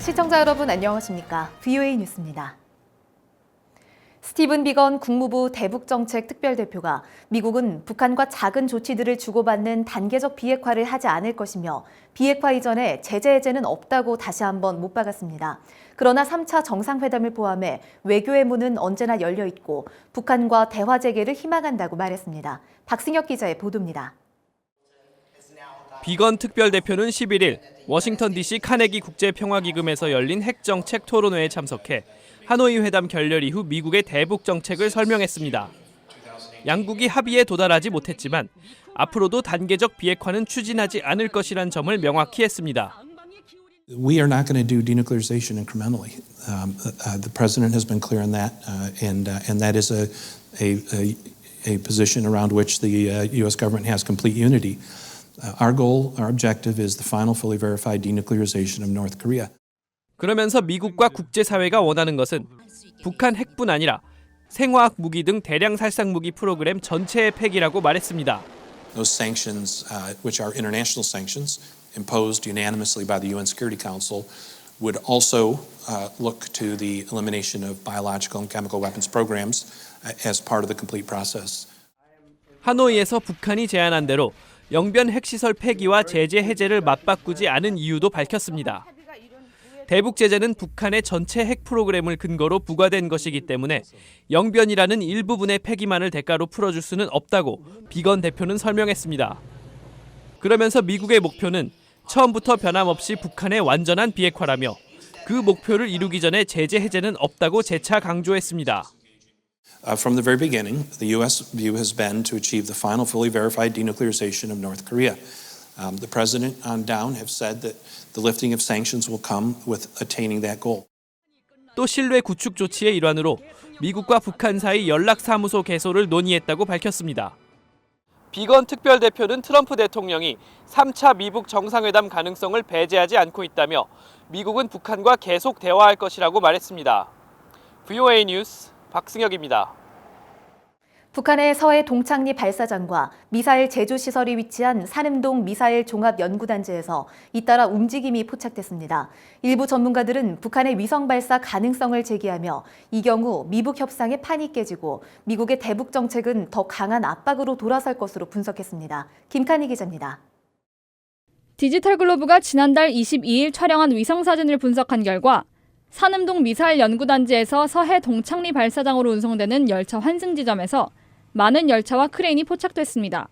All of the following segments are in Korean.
시청자 여러분 안녕하십니까? VOA 뉴스입니다. 스티븐 비건 국무부 대북정책 특별대표가 미국은 북한과 작은 조치들을 주고받는 단계적 비핵화를 하지 않을 것이며 비핵화 이전에 제재 해제는 없다고 다시 한번 못 박았습니다. 그러나 3차 정상회담을 포함해 외교의 문은 언제나 열려 있고 북한과 대화 재개를 희망한다고 말했습니다. 박승혁 기자의 보도입니다. 비건 특별대표는 11일 워싱턴 DC 카네기 국제평화기금에서 열린 핵정책 토론회에 참석해 하노이 회담 결렬 이후 미국의 대북 정책을 설명했습니다. 양국이 합의에 도달하지 못했지만 앞으로도 단계적 비핵화는 추진하지 않을 것이란 점을 명확히 했습니다. We are not going to do denuclearization incrementally. The president has been clear on that, and that is a position around which the U.S. government has complete unity. Our goal, our objective is the final fully verified denuclearization of North Korea. 그러면서 미국과 국제사회가 원하는 것은 북한 핵뿐 아니라 생화학 무기 등 대량 살상 무기 프로그램 전체의 폐기라고 말했습니다. Those sanctions, which are international sanctions imposed unanimously by the UN Security Council, would also look to the elimination of biological and chemical weapons programs as part of the complete process. 하노이에서 북한이 제안한 대로 영변 핵시설 폐기와 제재 해제를 맞바꾸지 않은 이유도 밝혔습니다. 대북 제재는 북한의 전체 핵 프로그램을 근거로 부과된 것이기 때문에 영변이라는 일부분의 폐기만을 대가로 풀어줄 수는 없다고 비건 대표는 설명했습니다. 그러면서 미국의 목표는 처음부터 변함없이 북한의 완전한 비핵화라며 그 목표를 이루기 전에 제재 해제는 없다고 재차 강조했습니다. From the very beginning, the U.S. view has been to achieve the final fully verified denuclearization of North Korea. The president on down have said that the lifting of sanctions will come with attaining that goal. 또 신뢰 구축 조치의 일환으로 미국과 북한 사이 연락사무소 개소를 논의했다고 밝혔습니다. 비건 특별대표는 트럼프 대통령이 3차 미북 정상회담 가능성을 배제하지 않고 있다며 미국은 북한과 계속 대화할 것이라고 말했습니다. VOA 뉴스 박승혁입니다. 북한의 서해 동창리 발사장과 미사일 제조 시설이 위치한 산음동 미사일 종합연구단지에서 잇따라 움직임이 포착됐습니다. 일부 전문가들은 북한의 위성 발사 가능성을 제기하며 이 경우 미북 협상의 판이 깨지고 미국의 대북 정책은 더 강한 압박으로 돌아설 것으로 분석했습니다. 김칸희 기자입니다. 디지털 글로브가 지난달 22일 촬영한 위성 사진을 분석한 결과 산음동 미사일 연구단지에서 서해 동창리 발사장으로 운송되는 열차 환승 지점에서 많은 열차와 크레인이 포착됐습니다.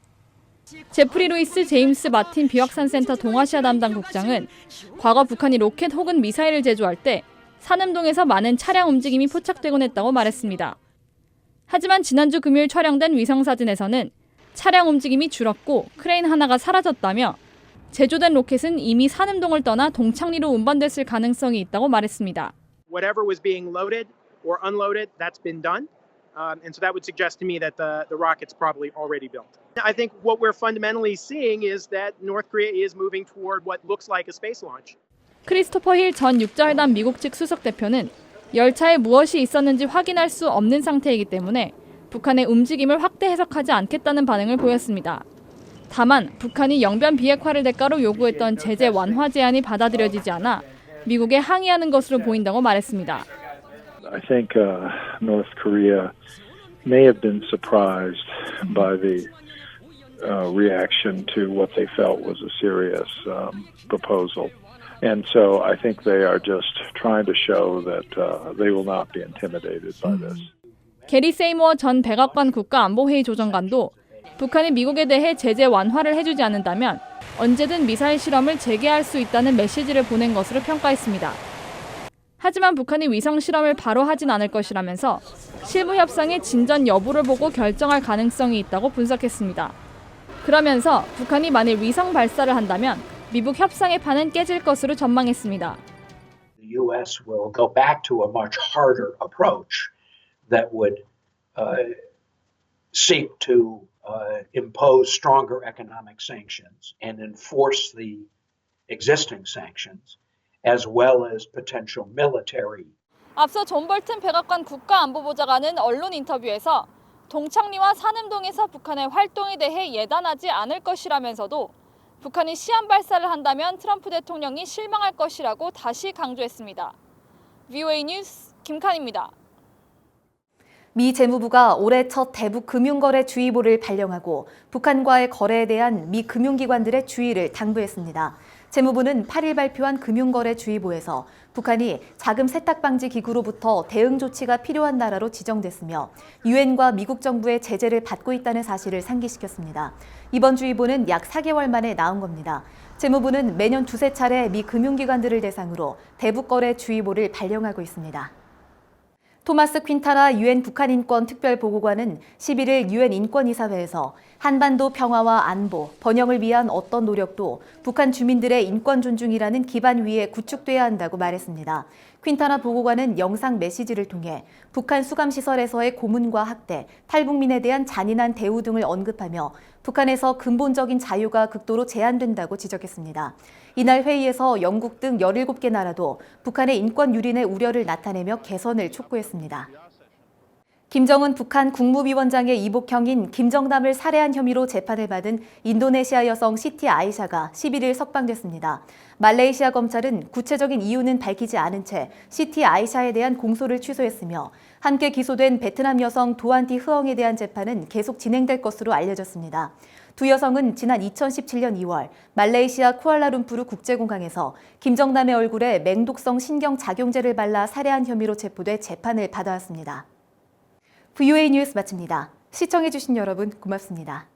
제프리 루이스 제임스 마틴 비확산센터 동아시아 담당 국장은 과거 북한이 로켓 혹은 미사일을 제조할 때 산음동에서 많은 차량 움직임이 포착되곤 했다고 말했습니다. 하지만 지난주 금요일 촬영된 위성 사진에서는 차량 움직임이 줄었고 크레인 하나가 사라졌다며 제조된 로켓은 이미 산음동을 떠나 동창리로 운반됐을 가능성이 있다고 말했습니다. Whatever was being loaded or unloaded, that's been done. And so that would suggest to me that the rocket's probably already built. I think what we're fundamentally seeing is that North Korea is moving toward what looks like a space launch. 크리스토퍼 힐 전 육자회담 미국 측 수석 대표는 열차에 무엇이 있었는지 확인할 수 없는 상태이기 때문에 북한의 움직임을 확대 해석하지 않겠다는 반응을 보였습니다. 다만 북한이 영변 비핵화를 대가로 요구했던 제재 완화 제안이 받아들여지지 않아 미국에 항의하는 것으로 보인다고 말했습니다. I think North Korea may have been surprised by the reaction to what they felt was a serious proposal. And so I think they are just trying to show that they will not be intimidated by this. 게리 세이모어 전 백악관 국가안보회의 조정관도 북한이 미국에 대해 제재 완화를 해주지 않는다면 언제든 미사일 실험을 재개할 수 있다는 메시지를 보낸 것으로 평가했습니다. 하지만 북한이 위성 실험을 바로 하진 않을 것이라면서 실무 협상의 진전 여부를 보고 결정할 가능성이 있다고 분석했습니다. 그러면서 북한이 만일 위성 발사를 한다면 미북 협상의 판은 깨질 것으로 전망했습니다. The U.S. will go back to a much harder approach that would seek to impose stronger economic sanctions and enforce the existing sanctions, as well as potential military. 앞서 존 볼튼 백악관 국가안보보좌관은 언론 인터뷰에서 동창리와 산음동에서 북한의 활동에 대해 예단하지 않을 것이라면서도 북한이 시한 발사를 한다면 트럼프 대통령이 실망할 것이라고 다시 강조했습니다. VOA 뉴스 김칸입니다. 미 재무부가 올해 첫 대북 금융거래 주의보를 발령하고 북한과의 거래에 대한 미 금융기관들의 주의를 당부했습니다. 재무부는 8일 발표한 금융거래 주의보에서 북한이 자금 세탁 방지 기구로부터 대응 조치가 필요한 나라로 지정됐으며 유엔과 미국 정부의 제재를 받고 있다는 사실을 상기시켰습니다. 이번 주의보는 약 4개월 만에 나온 겁니다. 재무부는 매년 두세 차례 미 금융기관들을 대상으로 대북거래 주의보를 발령하고 있습니다. 토마스 퀸타나 유엔 북한 인권 특별보고관은 11일 유엔 인권이사회에서 한반도 평화와 안보, 번영을 위한 어떤 노력도 북한 주민들의 인권 존중이라는 기반 위에 구축돼야 한다고 말했습니다. 퀸타나 보고관은 영상 메시지를 통해 북한 수감시설에서의 고문과 학대, 탈북민에 대한 잔인한 대우 등을 언급하며 북한에서 근본적인 자유가 극도로 제한된다고 지적했습니다. 이날 회의에서 영국 등 17개 나라도 북한의 인권 유린의 우려를 나타내며 개선을 촉구했습니다. 김정은 북한 국무위원장의 이복형인 김정남을 살해한 혐의로 재판을 받은 인도네시아 여성 시티 아이샤가 11일 석방됐습니다. 말레이시아 검찰은 구체적인 이유는 밝히지 않은 채 시티 아이샤에 대한 공소를 취소했으며 함께 기소된 베트남 여성 도안티 흐엉에 대한 재판은 계속 진행될 것으로 알려졌습니다. 두 여성은 지난 2017년 2월 말레이시아 쿠알라룸푸르 국제공항에서 김정남의 얼굴에 맹독성 신경작용제를 발라 살해한 혐의로 체포돼 재판을 받아왔습니다. VOA 뉴스 마칩니다. 시청해주신 여러분 고맙습니다.